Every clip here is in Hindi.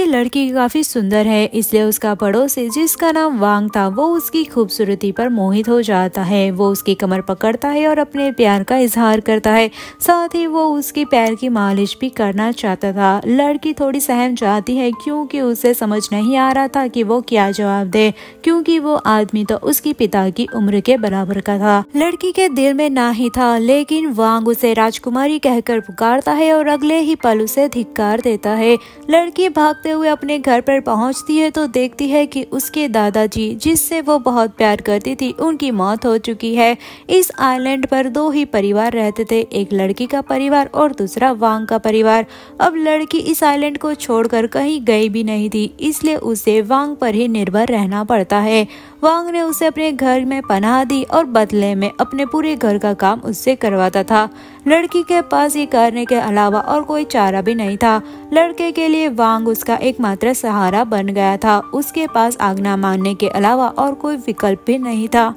लड़की काफी सुंदर है, इसलिए उसका पड़ोसी जिसका नाम वांग था वो उसकी खूबसूरती पर मोहित हो जाता है। वो उसकी कमर पकड़ता है और अपने प्यार का इजहार करता है। साथ ही वो उसकी पैर की मालिश भी करना चाहता था। लड़की थोड़ी सहम जाती है क्योंकि उसे समझ नहीं आ रहा था कि वो क्या जवाब दे, क्योंकि वो आदमी तो उसकी पिता की उम्र के बराबर का था। लड़की के दिल में ना ही था, लेकिन वांग उसे राजकुमारी कहकर पुकारता है और अगले ही पल उसे धिक्कार देता है। लड़की भागते हुए अपने घर पर पहुंचती है तो देखती है कि उसके दादाजी जिससे वो बहुत प्यार करती थी उनकी मौत हो चुकी है। इस आइलैंड पर दो ही परिवार रहते थे, एक लड़की का परिवार और दूसरा वांग का परिवार। अब लड़की इस आइलैंड को छोड़कर कहीं गई भी नहीं थी, इसलिए उसे वांग पर ही निर्भर रहना पड़ता है। वांग ने उसे अपने घर में पनाह दी और बदले में अपने पूरे घर का काम उससे करवाता था। लड़की के पास ये करने के अलावा और कोई चारा भी नहीं था। लड़के के लिए वांग उसका एकमात्र सहारा बन गया था। उसके पास आज्ञा मानने के अलावा और कोई विकल्प भी नहीं था।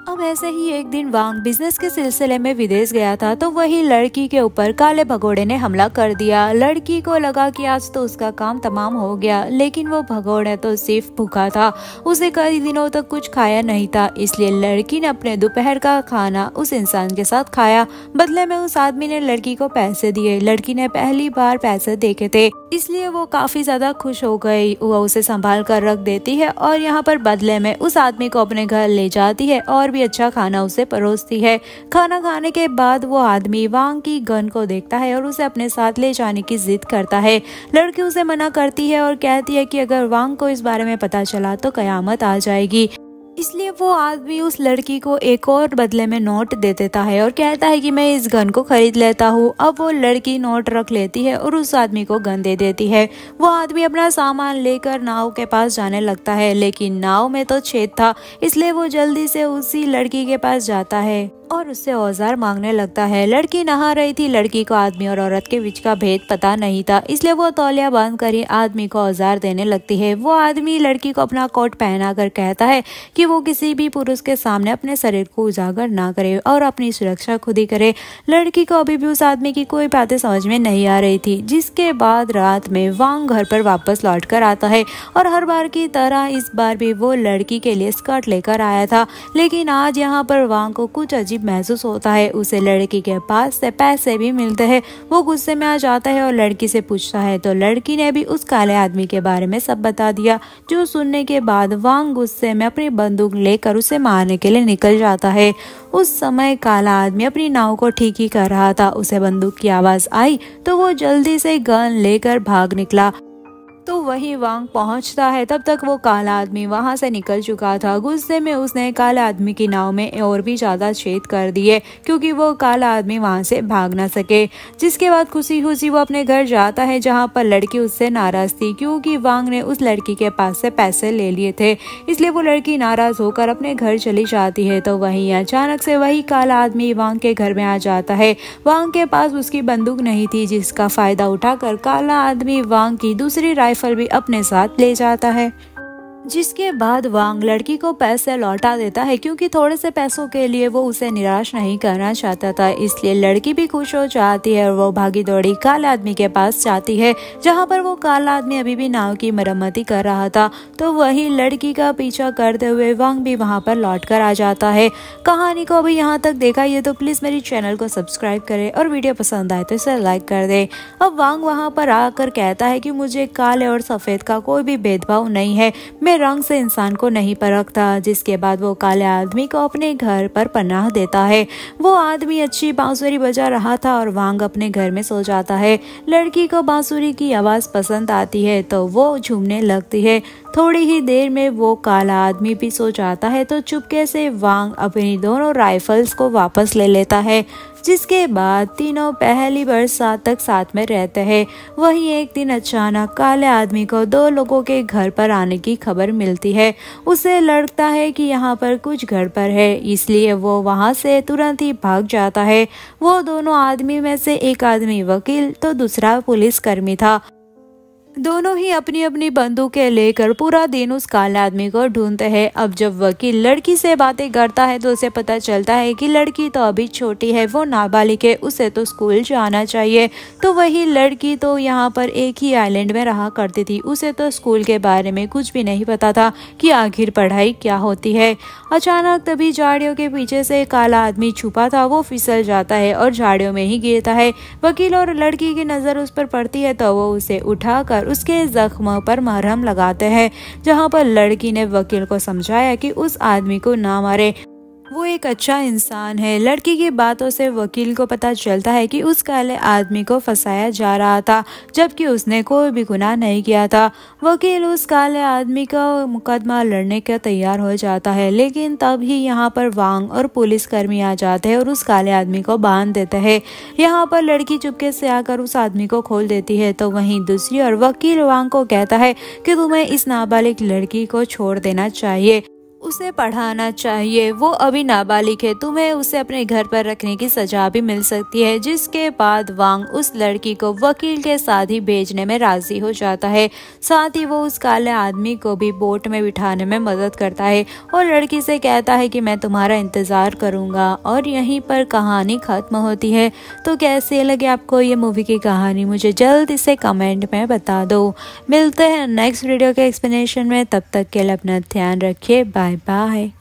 अब ऐसे ही एक दिन वांग बिजनेस के सिलसिले में विदेश गया था तो वही लड़की के ऊपर काले भगोड़े ने हमला कर दिया। लड़की को लगा कि आज तो उसका काम तमाम हो गया, लेकिन वो भगोड़े तो सिर्फ भूखा था। उसे कई दिनों तक कुछ खाया नहीं था, इसलिए लड़की ने अपने दोपहर का खाना उस इंसान के साथ खाया। बदले में उस आदमी ने लड़की को पैसे दिए। लड़की ने पहली बार पैसे देखे थे, इसलिए वो काफी ज्यादा खुश हो गई। वो उसे संभाल कर रख देती है और यहाँ पर बदले में उस आदमी को अपने घर ले जाती है और अच्छा खाना उसे परोसती है। खाना खाने के बाद वो आदमी वांग की गन को देखता है और उसे अपने साथ ले जाने की जिद करता है। लड़की उसे मना करती है और कहती है कि अगर वांग को इस बारे में पता चला तो कयामत आ जाएगी। इसलिए वो आदमी उस लड़की को एक और बदले में नोट दे देता है और कहता है कि मैं इस गन को खरीद लेता हूँ। अब वो लड़की नोट रख लेती है और उस आदमी को गन दे देती है। वो आदमी अपना सामान लेकर नाव के पास जाने लगता है, लेकिन नाव में तो छेद था, इसलिए वो जल्दी से उसी लड़की के पास जाता है और उससे औजार मांगने लगता है। लड़की नहा रही थी। लड़की को आदमी और औरत के बीच का भेद पता नहीं था, इसलिए वो तौलिया बांध कर ही आदमी को औजार देने लगती है। वो आदमी लड़की को अपना कोट पहना कर कहता है कि वो किसी भी पुरुष के सामने अपने शरीर को उजागर ना करे और अपनी सुरक्षा खुद ही करे। लड़की को अभी भी उस आदमी की कोई बातें समझ में नहीं आ रही थी। जिसके बाद रात में वांग घर पर वापस लौट कर आता है और हर बार की तरह इस बार भी वो लड़की के लिए स्कर्ट लेकर आया था, लेकिन आज यहाँ पर वांग को कुछ अजीब महसूस होता है। उसे लड़की के पास से पैसे भी मिलते हैं। वो गुस्से में आ जाता है और लड़की से पूछता है तो लड़की ने भी उस काले आदमी के बारे में सब बता दिया। जो सुनने के बाद वांग गुस्से में अपनी बंदूक लेकर उसे मारने के लिए निकल जाता है। उस समय काला आदमी अपनी नाव को ठीक ही कर रहा था। उसे बंदूक की आवाज आई तो वो जल्दी से गन लेकर भाग निकला। तो वही वांग पहुंचता है, तब तक वो काला आदमी वहां से निकल चुका था। गुस्से में उसने काला आदमी की नाव में और भी ज्यादा छेद कर दिए क्योंकि वो काला आदमी वहां से भाग ना सके। जिसके बाद खुशी खुशी वो अपने घर जाता है, जहां पर लड़की उससे नाराज थी क्योंकि वांग ने उस लड़की के पास से पैसे ले लिए थे। इसलिए वो लड़की नाराज होकर अपने घर चली जाती है। तो वहीं अचानक से वही काला आदमी वांग के घर में आ जाता है। वांग के पास उसकी बंदूक नहीं थी, जिसका फायदा उठाकर काला आदमी वांग की दूसरी राइफल भी अपने साथ ले जाता है। जिसके बाद वांग लड़की को पैसे लौटा देता है क्योंकि थोड़े से पैसों के लिए वो उसे निराश नहीं करना चाहता था। इसलिए लड़की भी खुश हो जाती है और वो भागी दौड़ी काला आदमी के पास जाती है, जहां पर वो काला आदमी अभी भी नाव की मरम्मती कर रहा था। तो वही लड़की का पीछा करते हुए वांग भी वहां पर लौट कर आ जाता है। कहानी को अभी यहाँ तक देखा ये तो प्लीज मेरी चैनल को सब्सक्राइब करे और वीडियो पसंद आए तो इसे लाइक कर दे। अब वांग वहां पर आकर कहता है कि मुझे काले और सफेद का कोई भी भेदभाव नहीं है, मैं रंग से इंसान को नहीं परखता। जिसके बाद वो काले आदमी को अपने घर पर पनाह देता है। वो आदमी अच्छी बांसुरी बजा रहा था और वांग अपने घर में सो जाता है। लड़की को बांसुरी की आवाज पसंद आती है तो वो झूमने लगती है। थोड़ी ही देर में वो काला आदमी भी सो जाता है तो चुपके से वांग अपनी दोनों राइफल्स को वापस ले लेता है। जिसके बाद तीनों पहली बरसात तक साथ में रहते हैं। वहीं एक दिन अचानक काले आदमी को दो लोगों के घर पर आने की खबर मिलती है। उसे लगता है कि यहाँ पर कुछ गड़बड़ है, इसलिए वो वहाँ से तुरंत ही भाग जाता है। वो दोनों आदमी में से एक आदमी वकील तो दूसरा पुलिस कर्मी था। दोनों ही अपनी अपनी बंदूकें लेकर पूरा दिन उस काले आदमी को ढूंढते हैं। अब जब वकील लड़की से बातें करता है तो उसे पता चलता है कि लड़की तो अभी छोटी है, वो नाबालिग है, उसे तो स्कूल जाना चाहिए। तो वही लड़की तो यहाँ पर एक ही आइलैंड में रहा करती थी, उसे तो स्कूल के बारे में कुछ भी नहीं पता था कि आखिर पढ़ाई क्या होती है। अचानक तभी झाड़ियों के पीछे से काला आदमी छुपा था, वो फिसल जाता है और झाड़ियों में ही गिरता है। वकील और लड़की की नज़र उस पर पड़ती है तो वो उसे उठाकर उसके जख्म पर मरहम लगाते हैं, जहां पर लड़की ने वकील को समझाया कि उस आदमी को ना मारे, वो एक अच्छा इंसान है। लड़की की बातों से वकील को पता चलता है कि उस काले आदमी को फंसाया जा रहा था, जबकि उसने कोई भी गुनाह नहीं किया था। वकील उस काले आदमी का मुकदमा लड़ने के तैयार हो जाता है, लेकिन तब ही यहाँ पर वांग और पुलिसकर्मी आ जाते हैं और उस काले आदमी को बांध देते हैं। यहाँ पर लड़की चुपके से आकर उस आदमी को खोल देती है, तो वहीं दूसरी ओर वकील वांग को कहता है कि तुम्हें इस नाबालिग लड़की को छोड़ देना चाहिए, उसे पढ़ाना चाहिए, वो अभी नाबालिग है, तुम्हें उसे अपने घर पर रखने की सजा भी मिल सकती है। जिसके बाद वांग उस लड़की को वकील के साथ ही भेजने में राजी हो जाता है। साथ ही वो उस काले आदमी को भी बोट में बिठाने में मदद करता है और लड़की से कहता है कि मैं तुम्हारा इंतजार करूंगा। और यहीं पर कहानी खत्म होती है। तो कैसे लगे आपको ये मूवी की कहानी, मुझे जल्दी से कमेंट में बता दो। मिलते हैं नेक्स्ट वीडियो के एक्सप्लेनेशन में, तब तक के लिए अपना ध्यान रखिए। Bye bye.